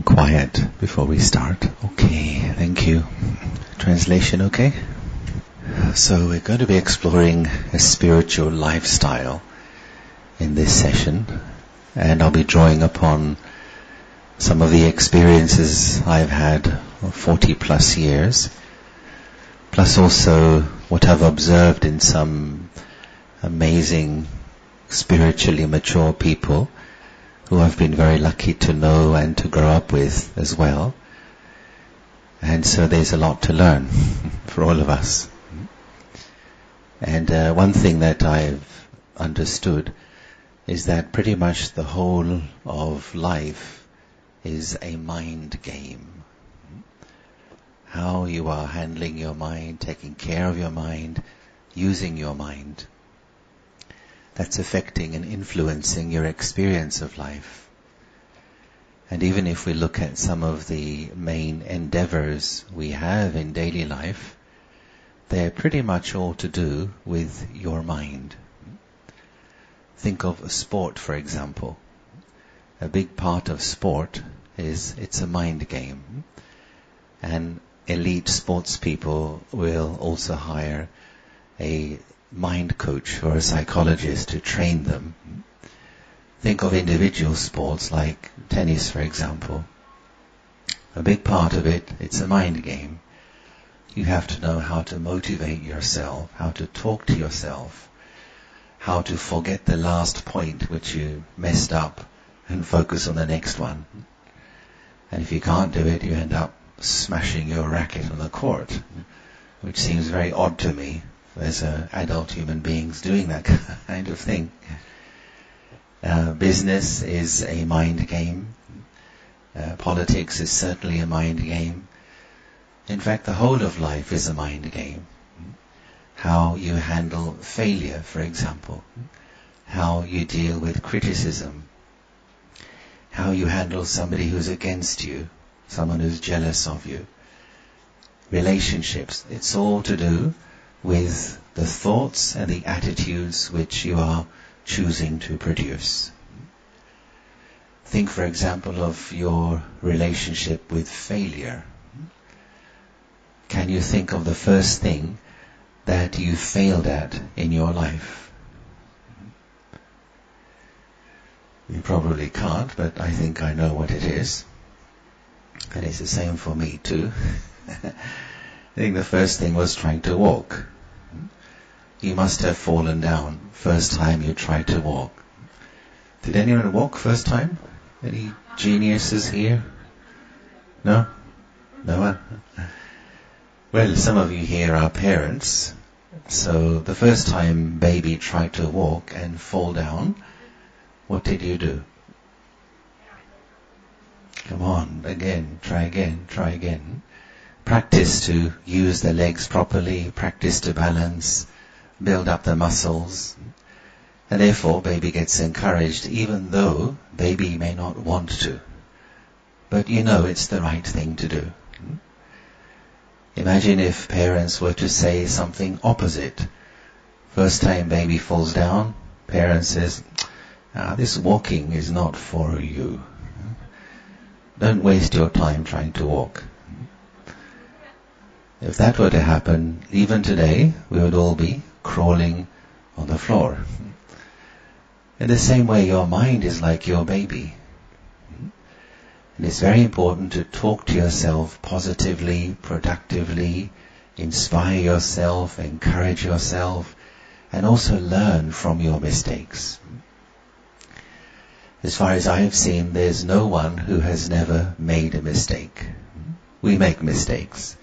being quiet before we start. Okay, thank you. Translation okay? So we're going to be exploring a spiritual lifestyle in this session, and I'll be drawing upon some of the experiences I've had 40 plus years, plus also what I've observed in some amazing spiritually mature people who I've been very lucky to know and to grow up with as well. And so there's a lot to learn for all of us. And one thing that I've understood is that pretty much the whole of life is a mind game. How you are handling your mind, taking care of your mind, using your mind. That's affecting and influencing your experience of life. And even if we look at some of the main endeavors we have in daily life, they're pretty much all to do with your mind. Think of a sport, for example. A big part of sport is it's a mind game. And elite sports people will also hire a mind coach or a psychologist to train them. Think of individual sports like tennis, for example. A big part of it, it's a mind game. You have to know how to motivate yourself, how to talk to yourself, how to forget the last point which you messed up and focus on the next one. And if you can't do it, you end up smashing your racket on the court, which seems very odd to me as adult human beings doing that kind of thing. Business is a mind game. Politics is certainly a mind game. In fact, the whole of life is a mind game. How you handle failure, for example. How you deal with criticism. How you handle somebody who's against you, someone who's jealous of you. Relationships, it's all to do with the thoughts and the attitudes which you are choosing to produce. Think, for example, of your relationship with failure. Can you think of the first thing that you failed at in your life? You probably can't, but I think I know what it is. And it's the same for me too. I think the first thing was trying to walk. You must have fallen down first time you tried to walk. Did anyone walk first time? Any geniuses here? No? No one? Well, some of you here are parents. So the first time baby tried to walk and fall down, what did you do? Come on, again, try again, try again. Practice to use the legs properly, practice to balance, build up the muscles. And therefore, baby gets encouraged even though baby may not want to. But you know it's the right thing to do. Imagine if parents were to say something opposite. First time baby falls down, parent says, this walking is not for you. Don't waste your time trying to walk. If that were to happen, even today, we would all be crawling on the floor. In the same way, your mind is like your baby. And it's very important to talk to yourself positively, productively, inspire yourself, encourage yourself, and also learn from your mistakes. As far as I have seen, there's no one who has never made a mistake. We make mistakes.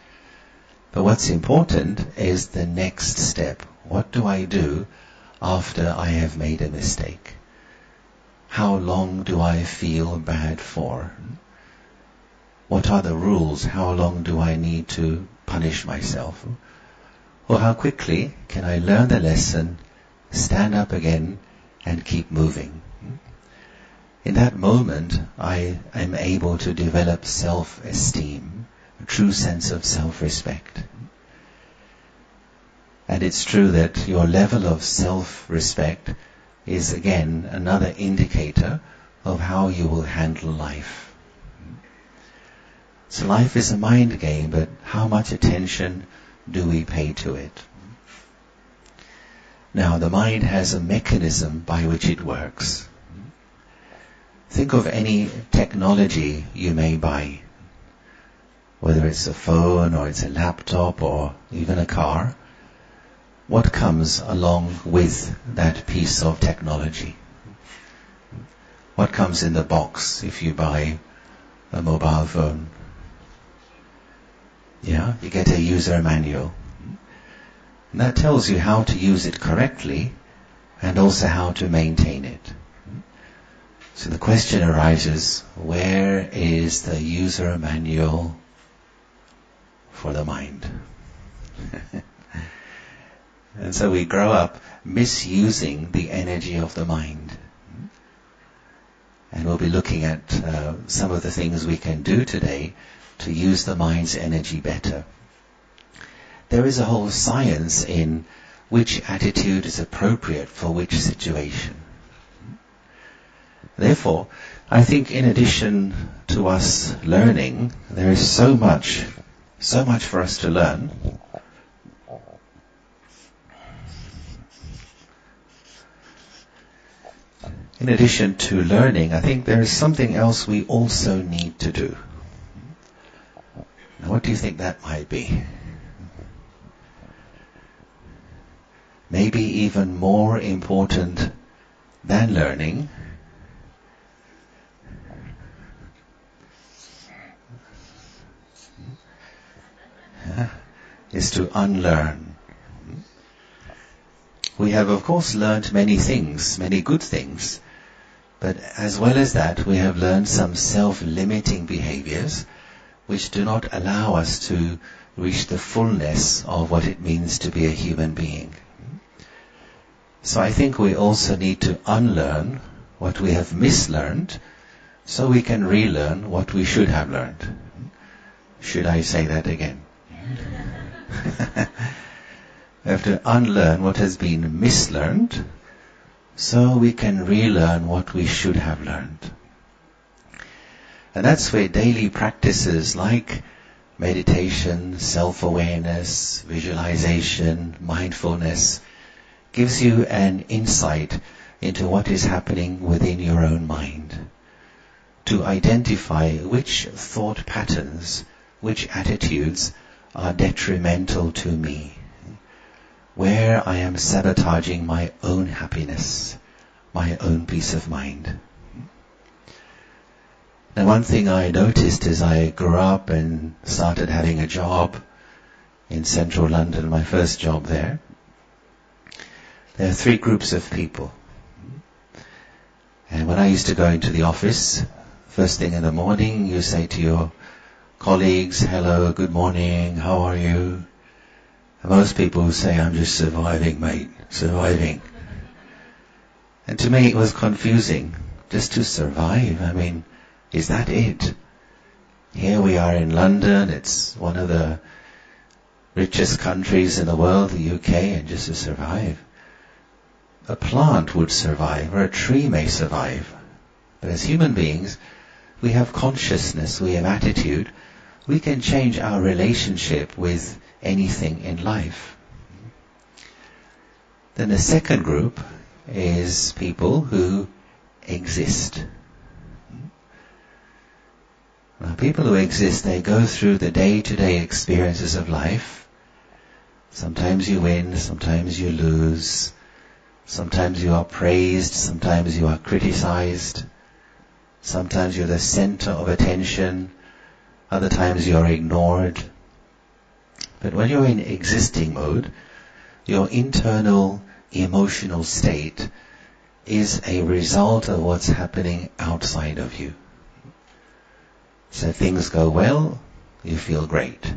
But what's important is the next step. What do I do after I have made a mistake? How long do I feel bad for? What are the rules? How long do I need to punish myself? Or how quickly can I learn the lesson, stand up again, and keep moving? In that moment, I am able to develop self-esteem, a true sense of self-respect. And it's true that your level of self-respect is again another indicator of how you will handle life. So life is a mind game, but how much attention do we pay to it? Now, the mind has a mechanism by which it works. Think of any technology you may buy, whether it's a phone or it's a laptop or even a car. What comes along with that piece of technology? What comes in the box if you buy a mobile phone? Yeah, you get a user manual. And that tells you how to use it correctly and also how to maintain it. So the question arises, where is the user manual for the mind? And so we grow up misusing the energy of the mind. And we'll be looking at some of the things we can do today to use the mind's energy better. There is a whole science in which attitude is appropriate for which situation. Therefore, I think in addition to us learning, there is so much for us to learn. In addition to learning, I think there is something else we also need to do. Now, what do you think that might be? Maybe even more important than learning is to unlearn. We have, of course, learned many things, many good things, but as well as that, we have learned some self-limiting behaviors which do not allow us to reach the fullness of what it means to be a human being. So I think we also need to unlearn what we have mislearned so we can relearn what we should have learned. Should I say that again? We have to unlearn what has been mislearned so we can relearn what we should have learned. And that's where daily practices like meditation, self-awareness, visualization, mindfulness gives you an insight into what is happening within your own mind, to identify which thought patterns, which attitudes are detrimental to me, where I am sabotaging my own happiness, my own peace of mind. Now, one thing I noticed as I grew up and started having a job in central London, my first job there are three groups of people. And when I used to go into the office, first thing in the morning, you say to your colleagues, hello, good morning, how are you? And most people say, I'm just surviving, mate, surviving. And to me it was confusing, just to survive. I mean, is that it? Here we are in London, it's one of the richest countries in the world, the UK, and just to survive. A plant would survive, or a tree may survive. But as human beings, we have consciousness, we have attitude, we can change our relationship with anything in life. Then the second group is people who exist. Now, people who exist, they go through the day-to-day experiences of life. Sometimes you win, sometimes you lose. Sometimes you are praised, sometimes you are criticized. Sometimes you're the center of attention, other times you're ignored. But when you're in existing mode, your internal emotional state is a result of what's happening outside of you. So if things go well, you feel great.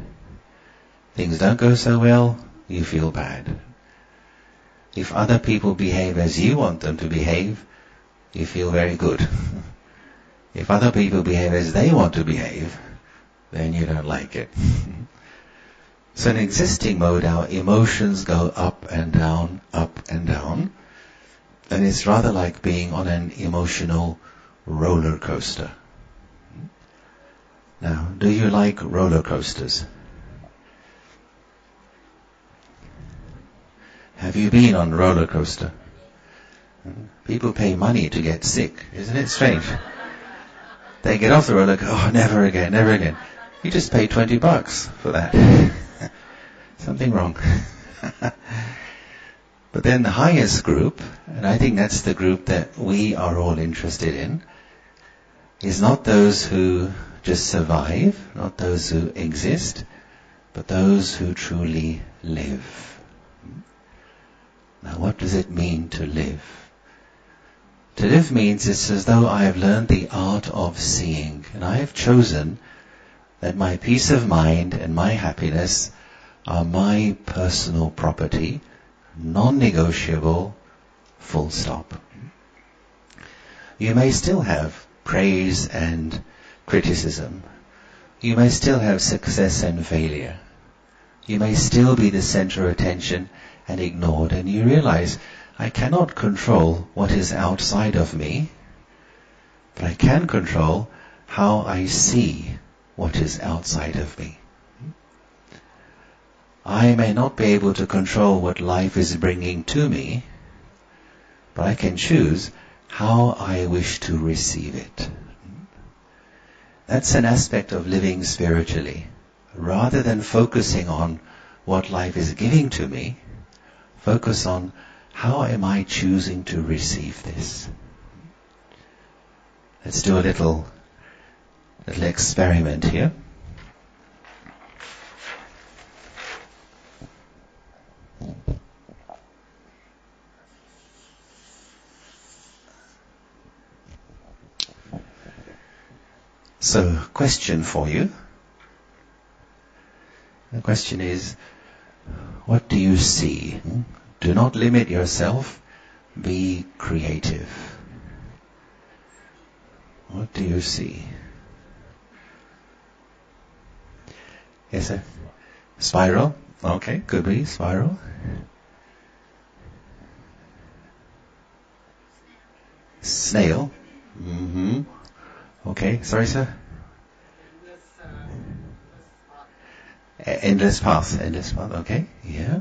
Things don't go so well, you feel bad. If other people behave as you want them to behave, you feel very good. If other people behave as they want to behave, then you don't like it. So in existing mode, our emotions go up and down, and it's rather like being on an emotional roller coaster. Now, do you like roller coasters? Have you been on a roller coaster? People pay money to get sick. Isn't it strange? They get off the roller coaster, oh, never again, never again. You just pay $20 for that. Something wrong. But then the highest group, and I think that's the group that we are all interested in, is not those who just survive, not those who exist, but those who truly live. Now what does it mean to live? To live means it's as though I have learned the art of seeing, and I have chosen that my peace of mind and my happiness are my personal property, non-negotiable, full stop. You may still have praise and criticism. You may still have success and failure. You may still be the center of attention and ignored, and you realize I cannot control what is outside of me, but I can control how I see what is outside of me. I may not be able to control what life is bringing to me, but I can choose how I wish to receive it. That's an aspect of living spiritually. Rather than focusing on what life is giving to me, focus on how am I choosing to receive this. Let's do a little experiment here. So, question for you. The question is, what do you see? Do not limit yourself. Be creative. What do you see? Yes, sir? Spiral? Okay, could be spiral. Snail? Mm-hmm. Okay, sorry, sir? Endless path. Endless path, okay. Yeah.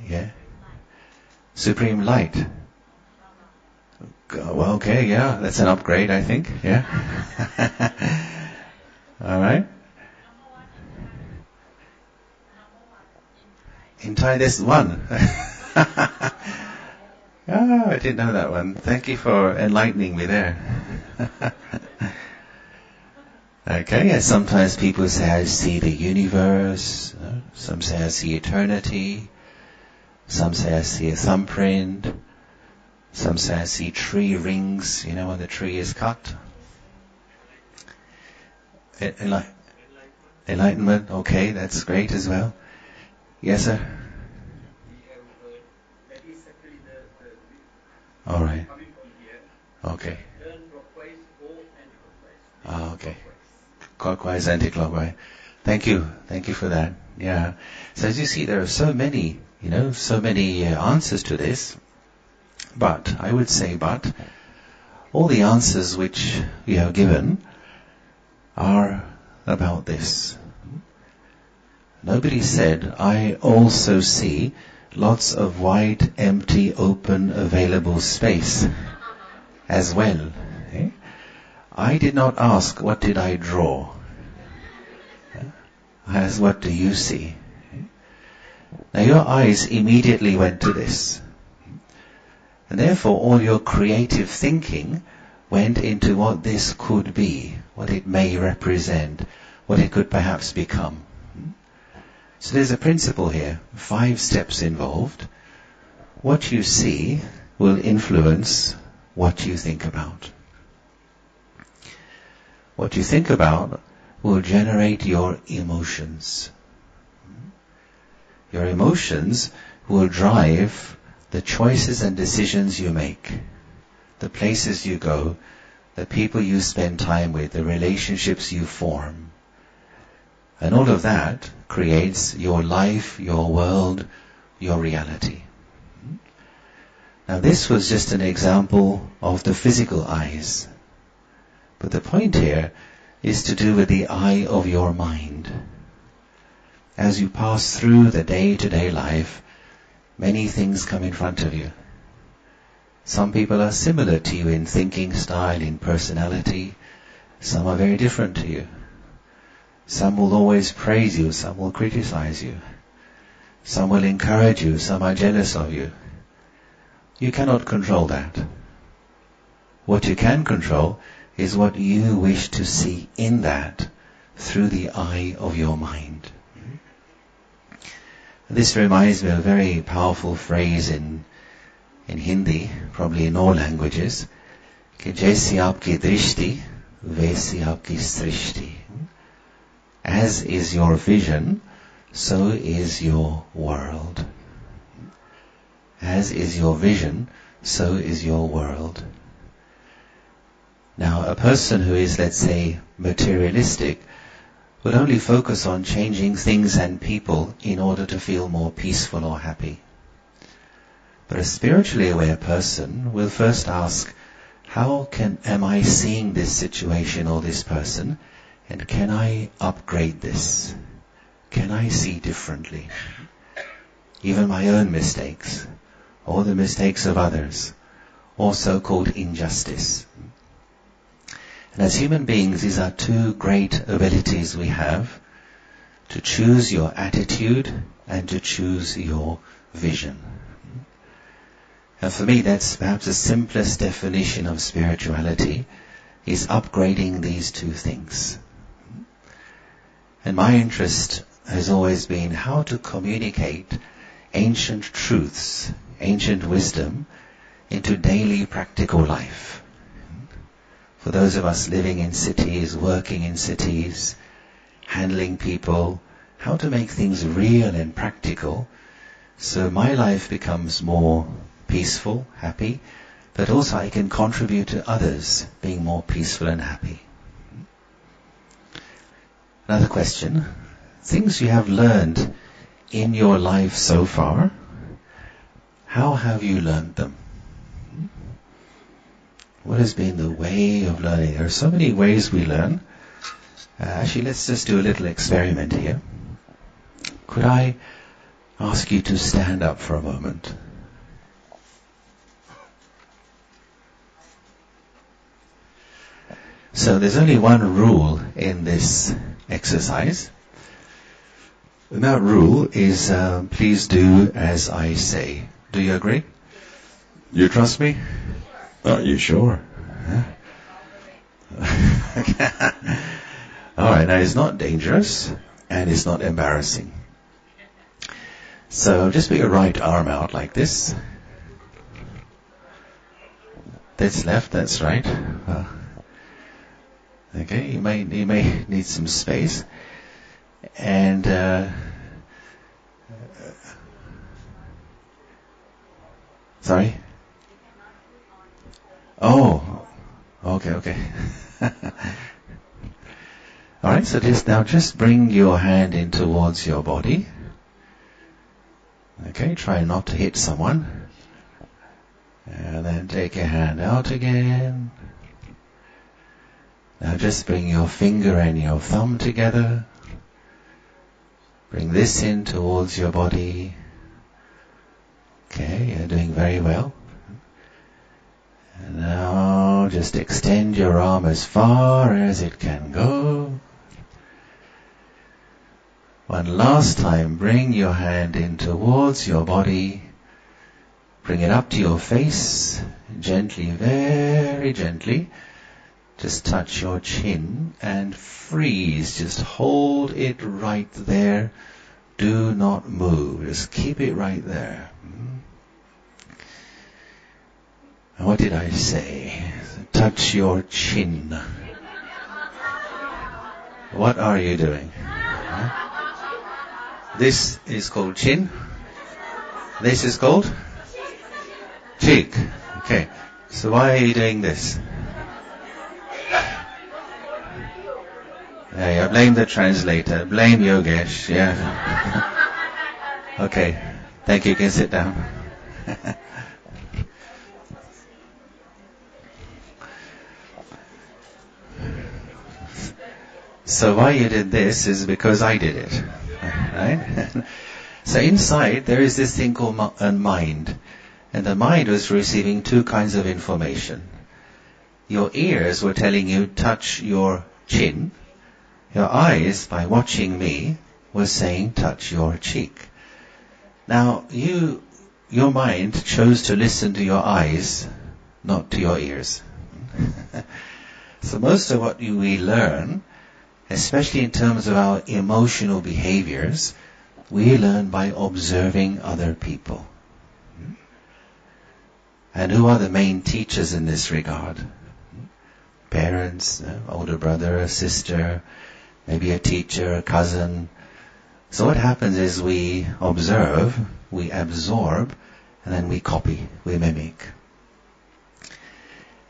Yeah. Supreme light. Well, okay, yeah, that's an upgrade, I think. Yeah. All right. In Thai, there's one. I didn't know that one. Thank you for enlightening me there. Okay, and sometimes people say, I see the universe. Some say, I see eternity. Some say, I see a thumbprint. Some say, I see tree rings, when the tree is cut. Enlightenment, okay, that's great as well. Yes, sir? All right. Okay. Okay. Clockwise, anti-clockwise. Thank you for that. Yeah. So as you see, there are so many answers to this. But, I would say all the answers which you have given are about this. Nobody said, I also see lots of wide, empty, open, available space as well. I did not ask, what did I draw? I asked, what do you see? Now your eyes immediately went to this. And therefore all your creative thinking went into what this could be, what it may represent, what it could perhaps become. So there's a principle here, 5 steps involved. What you see will influence what you think about. What you think about will generate your emotions. Your emotions will drive the choices and decisions you make, the places you go, the people you spend time with, the relationships you form. And all of that creates your life, your world, your reality. Now this was just an example of the physical eyes. But the point here is to do with the eye of your mind. As you pass through the day-to-day life, many things come in front of you. Some people are similar to you in thinking style, in personality. Some are very different to you. Some will always praise you, some will criticize you. Some will encourage you, some are jealous of you. You cannot control that. What you can control is what you wish to see in that through the eye of your mind. This reminds me of a very powerful phrase in Hindi, probably in all languages, कि जैसी आपकी दृष्टि वैसी आपकी सृष्टि. As is your vision, so is your world. As is your vision, so is your world. Now, a person who is, let's say, materialistic will only focus on changing things and people in order to feel more peaceful or happy. But a spiritually aware person will first ask, am I seeing this situation or this person, and can I upgrade this? Can I see differently? Even my own mistakes, or the mistakes of others, or so-called injustice. And as human beings, these are two great abilities we have, to choose your attitude and to choose your vision. And for me, that's perhaps the simplest definition of spirituality, is upgrading these two things. And my interest has always been how to communicate ancient truths, ancient wisdom, into daily practical life. For those of us living in cities, working in cities, handling people, how to make things real and practical, so my life becomes more peaceful, happy, but also I can contribute to others being more peaceful and happy. Another question. Things you have learned in your life so far, how have you learned them? What has been the way of learning? There are so many ways we learn. Actually, let's just do a little experiment here. Could I ask you to stand up for a moment? So there's only one rule in this exercise. And that rule is, please do as I say. Do you agree? You trust me? Are you sure? Alright, now it's not dangerous and it's not embarrassing. So just put your right arm out like this. That's left, that's right. Okay, you may need some space. And sorry? Oh, okay. Alright, so just bring your hand in towards your body. Okay, try not to hit someone. And then take your hand out again. Now just bring your finger and your thumb together. Bring this in towards your body. Okay, you're doing very well. And now just extend your arm as far as it can go. One last time, bring your hand in towards your body. Bring it up to your face. Gently, very gently. Just touch your chin and freeze. Just hold it right there. Do not move. Just keep it right there. What did I say? Touch your chin. What are you doing? This is called chin. This is called cheek. Okay. So why are you doing this? Yeah, blame the translator. Blame Yogesh. Yeah. Okay. Thank you. You can sit down. So why you did this is because I did it. Right? So inside there is this thing called mind. And the mind was receiving two kinds of information. Your ears were telling you, touch your chin. Your eyes, by watching me, were saying, touch your cheek. Now, your mind chose to listen to your eyes, not to your ears. So most of what we learn, especially in terms of our emotional behaviors, we learn by observing other people. And who are the main teachers in this regard? Parents, older brother, a sister, maybe a teacher, a cousin. So what happens is we observe, we absorb, and then we copy, we mimic.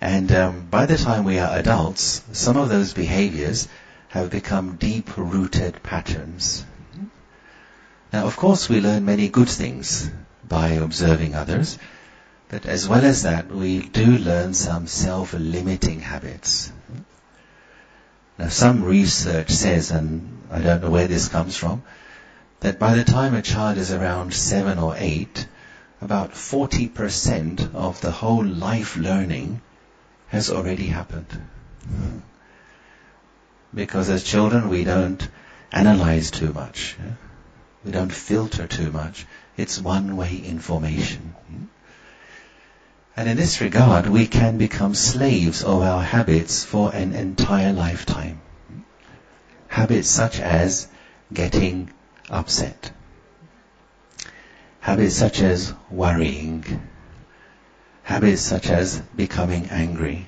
And by the time we are adults, some of those behaviors have become deep-rooted patterns. Now, of course, we learn many good things by observing others, but as well as that, we do learn some self-limiting habits. Now, some research says, and I don't know where this comes from, that by the time a child is around 7 or 8, about 40% of the whole life learning has already happened. Because as children, we don't analyze too much. We don't filter too much. It's one-way information. And in this regard, we can become slaves of our habits for an entire lifetime. Habits such as getting upset. Habits such as worrying. Habits such as becoming angry.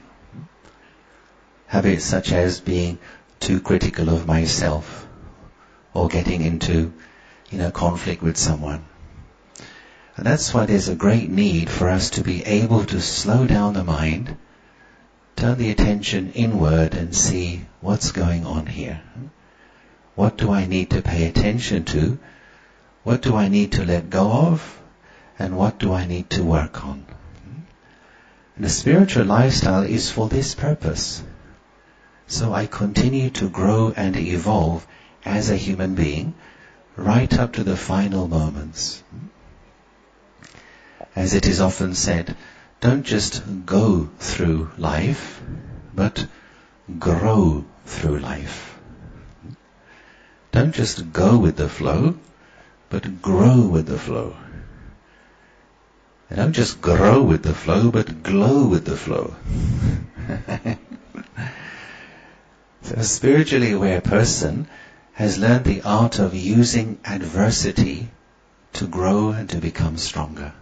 Habits such as being too critical of myself or getting into, conflict with someone. And that's why there's a great need for us to be able to slow down the mind, turn the attention inward and see what's going on here. What do I need to pay attention to? What do I need to let go of? And what do I need to work on? And the spiritual lifestyle is for this purpose. So I continue to grow and evolve as a human being right up to the final moments. As it is often said, don't just go through life, but grow through life. Don't just go with the flow, but grow with the flow. And don't just grow with the flow, but glow with the flow. So a spiritually aware person has learned the art of using adversity to grow and to become stronger.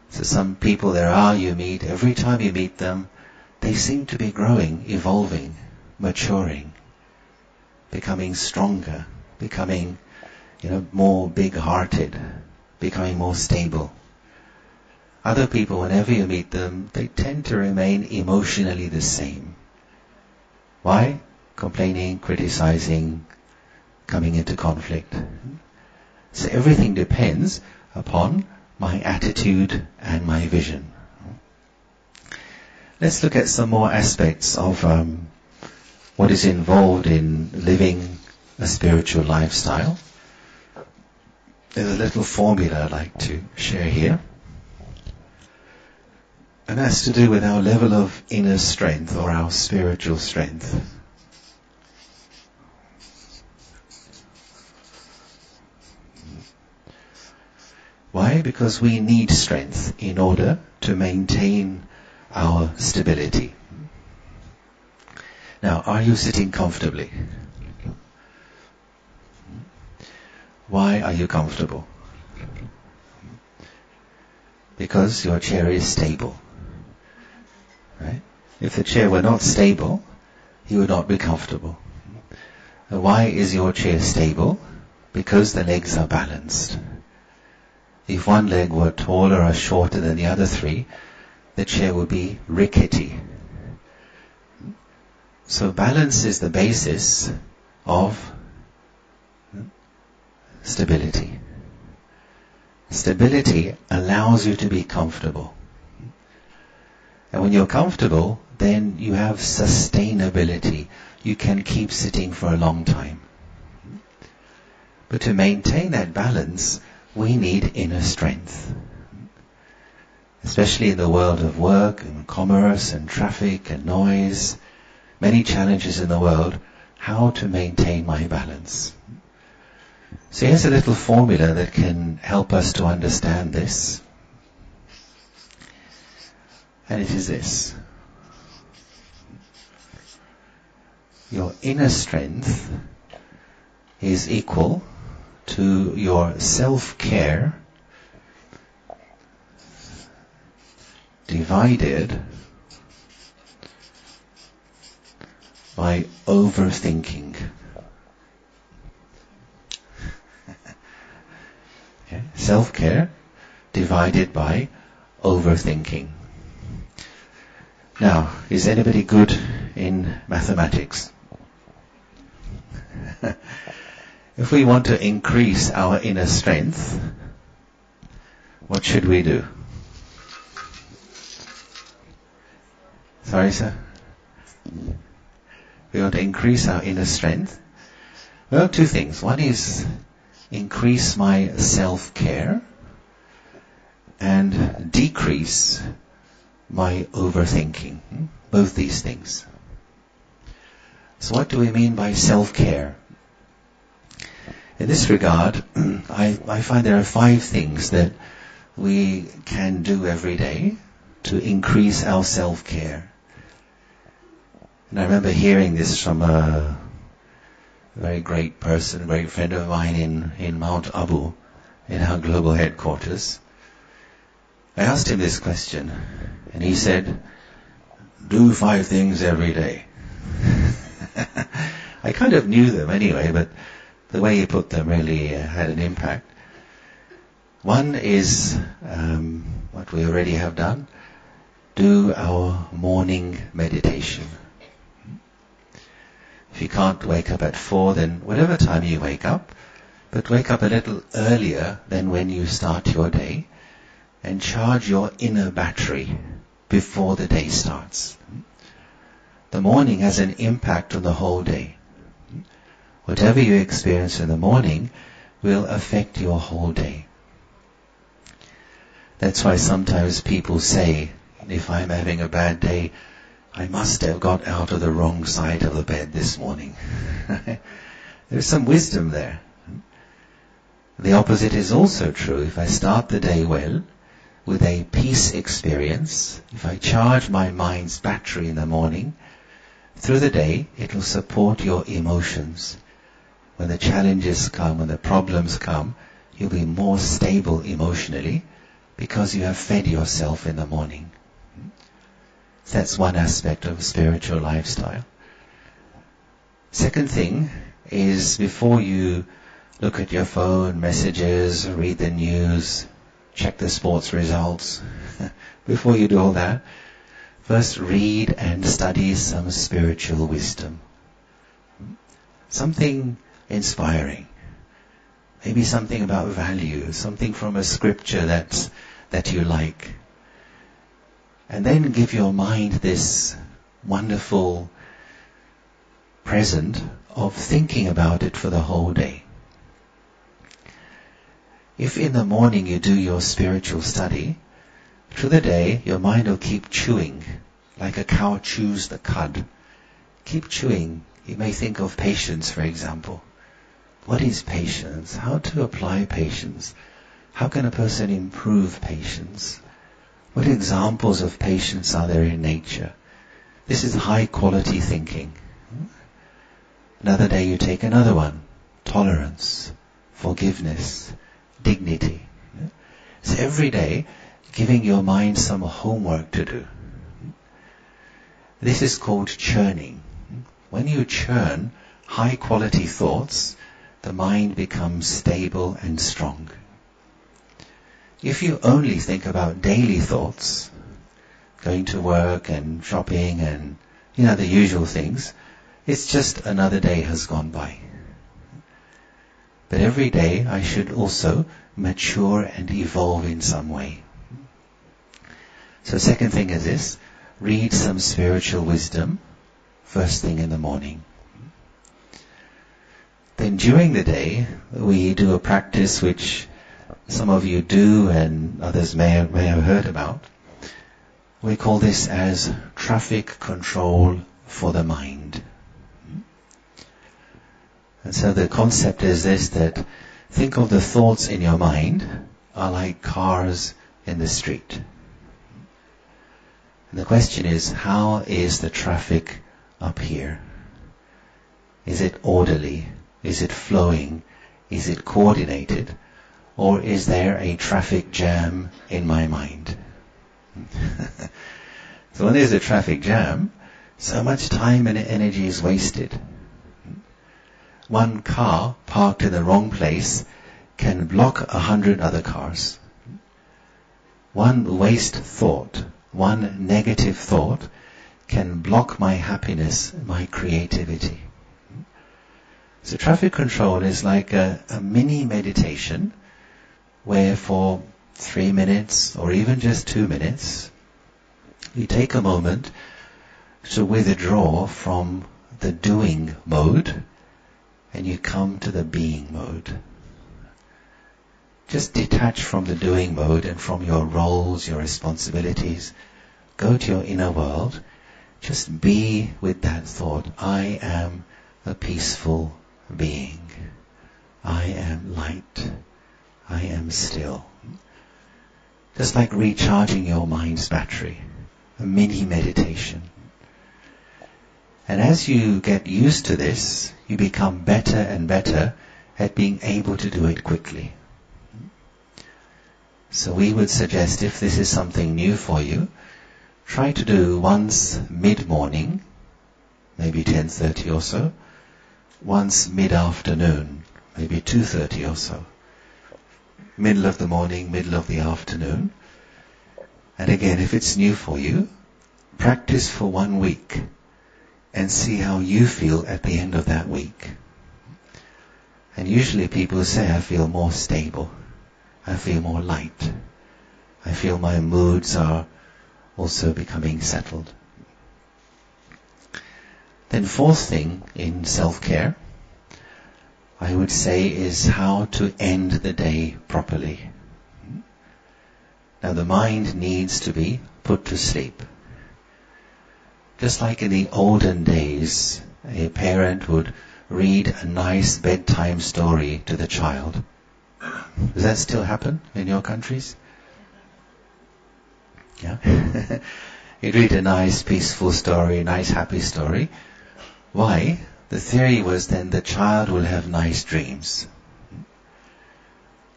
So some people you meet, every time you meet them, they seem to be growing, evolving, maturing, becoming stronger, becoming, more big-hearted, becoming more stable. Other people, whenever you meet them, they tend to remain emotionally the same. Why? Complaining, criticizing, coming into conflict. So everything depends upon my attitude and my vision. Let's look at some more aspects of what is involved in living a spiritual lifestyle. There's a little formula I'd like to share here. And that's to do with our level of inner strength or our spiritual strength. Why? Because we need strength in order to maintain our stability. Now, are you sitting comfortably? Why are you comfortable? Because your chair is stable. Right? If the chair were not stable, you would not be comfortable. Why is your chair stable? Because the legs are balanced. If one leg were taller or shorter than the other three, the chair would be rickety. So balance is the basis of stability. Stability allows you to be comfortable. And when you're comfortable, then you have sustainability. you can keep sitting for a long time. But to maintain that balance, we need inner strength. Especially in the world of work and commerce and traffic and noise, many challenges in the world, how to maintain my balance. So here's a little formula that can help us to understand this. And it is this. Your inner strength is equal to your self-care divided by overthinking. Okay. Self-care divided by overthinking. Now, is anybody good in mathematics? If we want to increase our inner strength, what should we do? Sorry, sir? We want to increase our inner strength. Well, two things. One is increase my self-care and decrease my overthinking. Both these things. So what do we mean by self-care? In this regard, I find there are 5 things that we can do every day to increase our self-care. And I remember hearing this from a very great person, a great friend of mine in Mount Abu, in our global headquarters. I asked him this question, and he said, do 5 things every day. I kind of knew them anyway, but the way he put them really had an impact. One is what we already have done, do our morning meditation. If you can't wake up at 4, then whatever time you wake up, but wake up a little earlier than when you start your day, and charge your inner battery before the day starts. The morning has an impact on the whole day. Whatever you experience in the morning will affect your whole day. That's why sometimes people say, if I'm having a bad day, I must have got out of the wrong side of the bed this morning. There's some wisdom there. The opposite is also true. If I start the day well, with a peace experience, if I charge my mind's battery in the morning, through the day it will support your emotions. When the challenges come, when the problems come, you'll be more stable emotionally because you have fed yourself in the morning. That's one aspect of spiritual lifestyle. Second thing is, before you look at your phone, messages, read the news, check the sports results, before you do all that, first read and study some spiritual wisdom. Something inspiring. Maybe something about value, something from a scripture that you like. And then give your mind this wonderful present of thinking about it for the whole day. If in the morning you do your spiritual study, through the day your mind will keep chewing, like a cow chews the cud. Keep chewing. You may think of patience, for example. What is patience? How to apply patience? How can a person improve patience? What examples of patience are there in nature? This is high quality thinking. Another day you take another one. Tolerance, forgiveness, dignity. So every day giving your mind some homework to do. This is called churning. When you churn high quality thoughts, the mind becomes stable and strong. If you only think about daily thoughts, going to work and shopping and the usual things, it's just another day has gone by. But every day I should also mature and evolve in some way. So second thing is this, read some spiritual wisdom first thing in the morning. And during the day, we do a practice which some of you do and others may have heard about. We call this as traffic control for the mind. And so the concept is this, that think of the thoughts in your mind are like cars in the street. And the question is, how is the traffic up here? Is it orderly? Is it flowing? Is it coordinated? Or is there a traffic jam in my mind? So when there's a traffic jam, so much time and energy is wasted. One car parked in the wrong place can block 100 other cars. One waste thought, one negative thought can block my happiness, my creativity. So traffic control is like a mini meditation where for 3 minutes or even just 2 minutes, you take a moment to withdraw from the doing mode and you come to the being mode. Just detach from the doing mode and from your roles, your responsibilities. Go to your inner world. Just be with that thought. I am a peaceful being. I am light. I am still. Just like recharging your mind's battery. A mini meditation. And as you get used to this, you become better and better at being able to do it quickly. So we would suggest, if this is something new for you, try to do once mid-morning, maybe 10:30 or so, once mid-afternoon, maybe 2:30 or so, middle of the morning, middle of the afternoon. And again, if it's new for you, practice for 1 week and see how you feel at the end of that week. And usually people say, I feel more stable. I feel more light. I feel my moods are also becoming settled. Then fourth thing in self-care, I would say, is how to end the day properly. Now the mind needs to be put to sleep. Just like in the olden days, a parent would read a nice bedtime story to the child. Does that still happen in your countries? Yeah. You'd read a nice peaceful story, a nice happy story. Why? The theory was then the child will have nice dreams.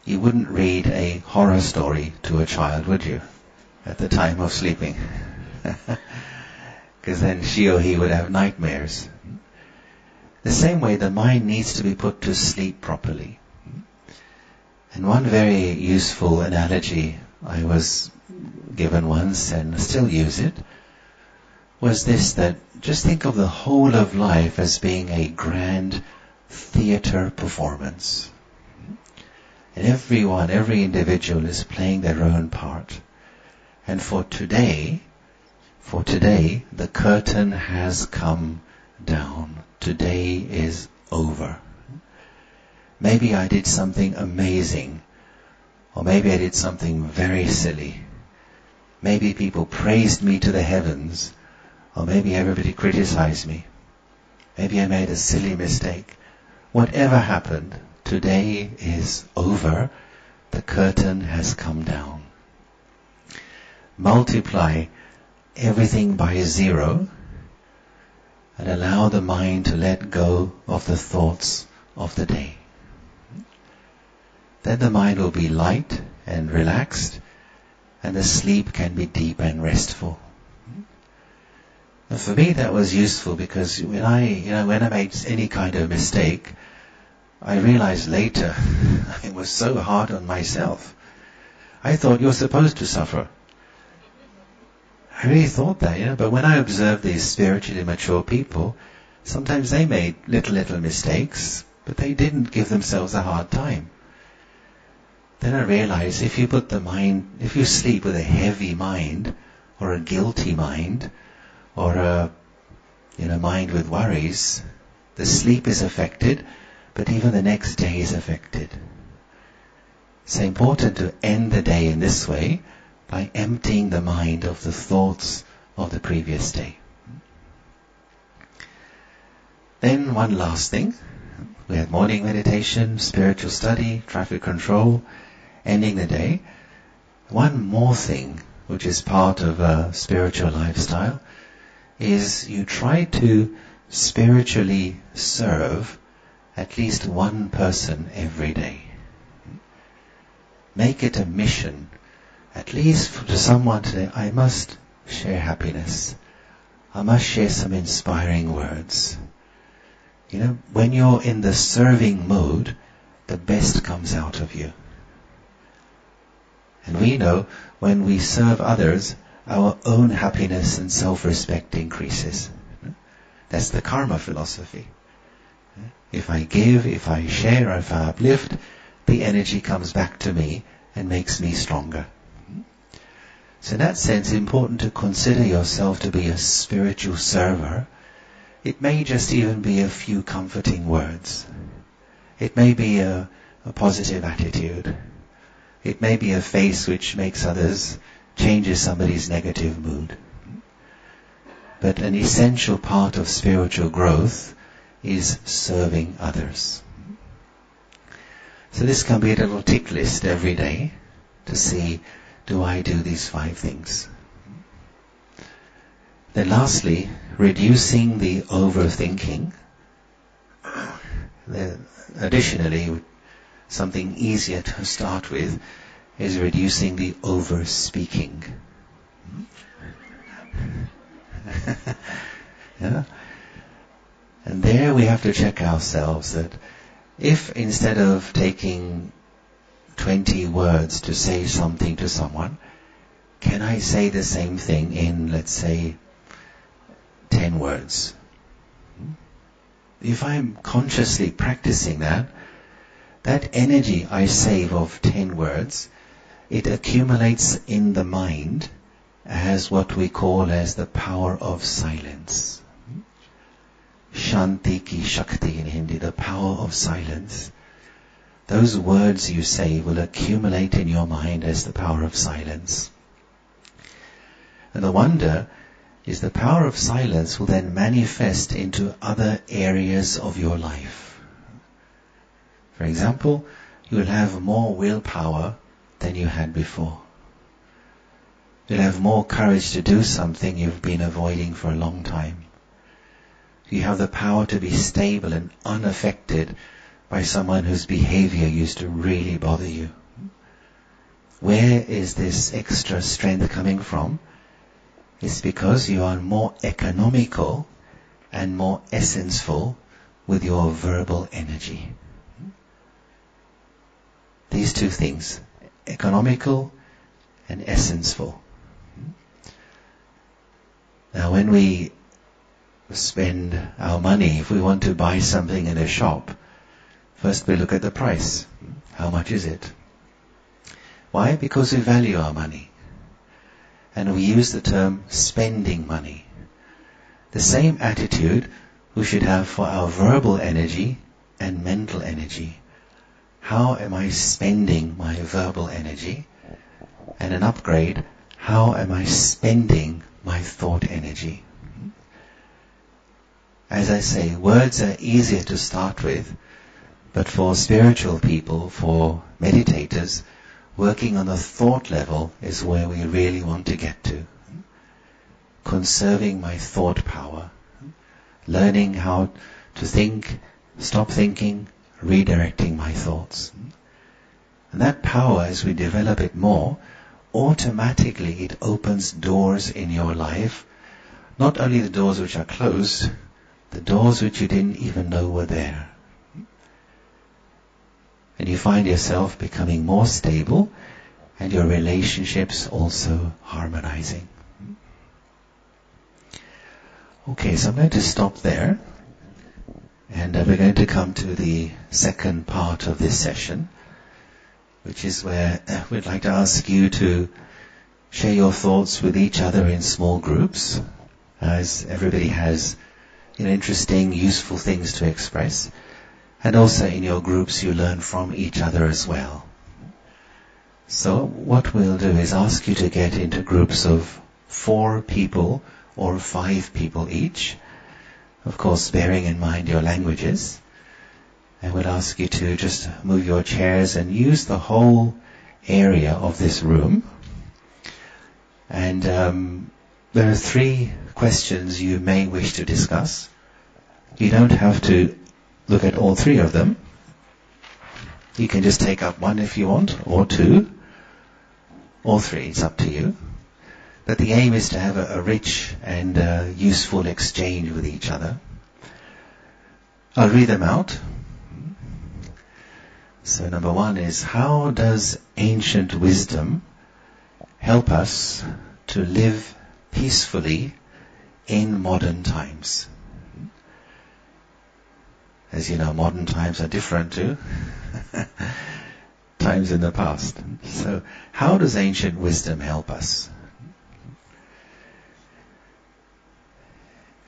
You wouldn't read a horror story to a child, would you? At the time of sleeping. Because then she or he would have nightmares. The same way, the mind needs to be put to sleep properly. And one very useful analogy I was given once and still use it was this, that just think of the whole of life as being a grand theater performance. And everyone, every individual is playing their own part. And for today, the curtain has come down. Today is over. Maybe I did something amazing, or maybe I did something very silly. Maybe people praised me to the heavens, or maybe everybody criticized me. Maybe I made a silly mistake. Whatever happened, today is over. The curtain has come down. Multiply everything by 0 and allow the mind to let go of the thoughts of the day. Then the mind will be light and relaxed, and the sleep can be deep and restful. And for me that was useful, because when I made any kind of mistake, I realized later I was so hard on myself. I thought you're supposed to suffer. I really thought that, but when I observed these spiritually mature people, sometimes they made little mistakes, but they didn't give themselves a hard time. Then I realized if you sleep with a heavy mind, or a guilty mind, or a mind with worries, the sleep is affected, but even the next day is affected. It's important to end the day in this way by emptying the mind of the thoughts of the previous day. Then one last thing. We had morning meditation, spiritual study, traffic control, ending the day. One more thing, which is part of a spiritual lifestyle, is you try to spiritually serve at least one person every day. Make it a mission, at least to someone today. I must share happiness. I must share some inspiring words. When you're in the serving mode, the best comes out of you. And we know when we serve others, our own happiness and self-respect increases. That's the karma philosophy. If I give, if I share, if I uplift, the energy comes back to me and makes me stronger. So in that sense, it's important to consider yourself to be a spiritual server. It may just even be a few comforting words. It may be a positive attitude. It may be a face which makes others, changes somebody's negative mood. But an essential part of spiritual growth is serving others. So this can be a little tick list every day to see, do I do these 5 things? Then lastly, reducing the overthinking. Additionally, something easier to start with is reducing the over-speaking. Yeah? And there we have to check ourselves that if instead of taking 20 words to say something to someone, can I say the same thing in, let's say, 10 words? If I'm consciously practicing that energy I save of 10 words, it accumulates in the mind as what we call as the power of silence. Shanti ki Shakti in Hindi, the power of silence. Those words you say will accumulate in your mind as the power of silence. And the wonder is the power of silence will then manifest into other areas of your life. For example, you will have more willpower than you had before. You'll have more courage to do something you've been avoiding for a long time. You have the power to be stable and unaffected by someone whose behavior used to really bother you. Where is this extra strength coming from? It's because you are more economical and more essence-full with your verbal energy. These 2 things, economical and essence-full. Now when we spend our money, if we want to buy something in a shop, first we look at the price. How much is it? Why? Because we value our money. And we use the term spending money. The same attitude we should have for our verbal energy and mental energy. How am I spending my verbal energy? And an upgrade, how am I spending my thought energy? As I say, words are easier to start with, but for spiritual people, for meditators, working on the thought level is where we really want to get to. Conserving my thought power. Learning how to think, stop thinking, redirecting my thoughts. And that power, as we develop it more, automatically it opens doors in your life. Not only the doors which are closed, the doors which you didn't even know were there. And you find yourself becoming more stable and your relationships also harmonizing. Okay, so I'm going to stop there. And we're going to come to the second part of this session, which is where we'd like to ask you to share your thoughts with each other in small groups, as everybody has interesting, useful things to express. And also in your groups you learn from each other as well. So what we'll do is ask you to get into groups of 4 people or 5 people each, of course bearing in mind your languages. And we'll ask you to just move your chairs and use the whole area of this room. And there are 3 questions you may wish to discuss. You don't have to look at all 3 of them. You can just take up 1 if you want, or 2, or 3, it's up to you. But the aim is to have a rich and useful exchange with each other. I'll read them out. So number 1 is, how does ancient wisdom help us to live peacefully in modern times? As you know, modern times are different to times in the past. So how does ancient wisdom help us?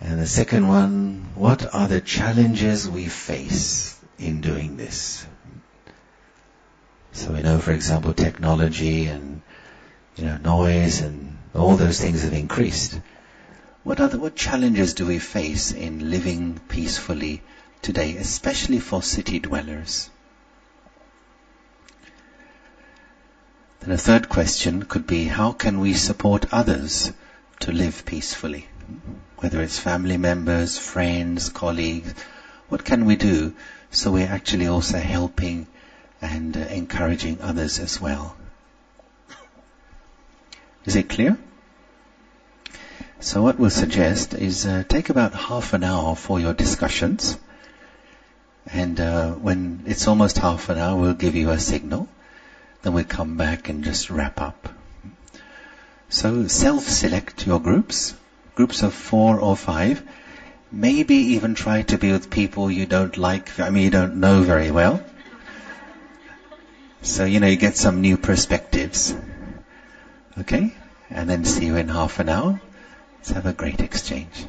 And the second one, what are the challenges we face in doing this? So we know, for example, technology and noise and all those things have increased. What challenges do we face in living peacefully today, especially for city dwellers? Then a third question could be, how can we support others to live peacefully? Whether it's family members, friends, colleagues, what can we do so we're actually also helping and encouraging others as well? Is it clear? So what we'll suggest is take about half an hour for your discussions, and when it's almost half an hour we'll give you a signal, then we'll come back and just wrap up. So self-select your groups of 4 or 5, maybe even try to be with people you don't you don't know very well. So, you get some new perspectives. Okay? And then see you in half an hour. Let's have a great exchange.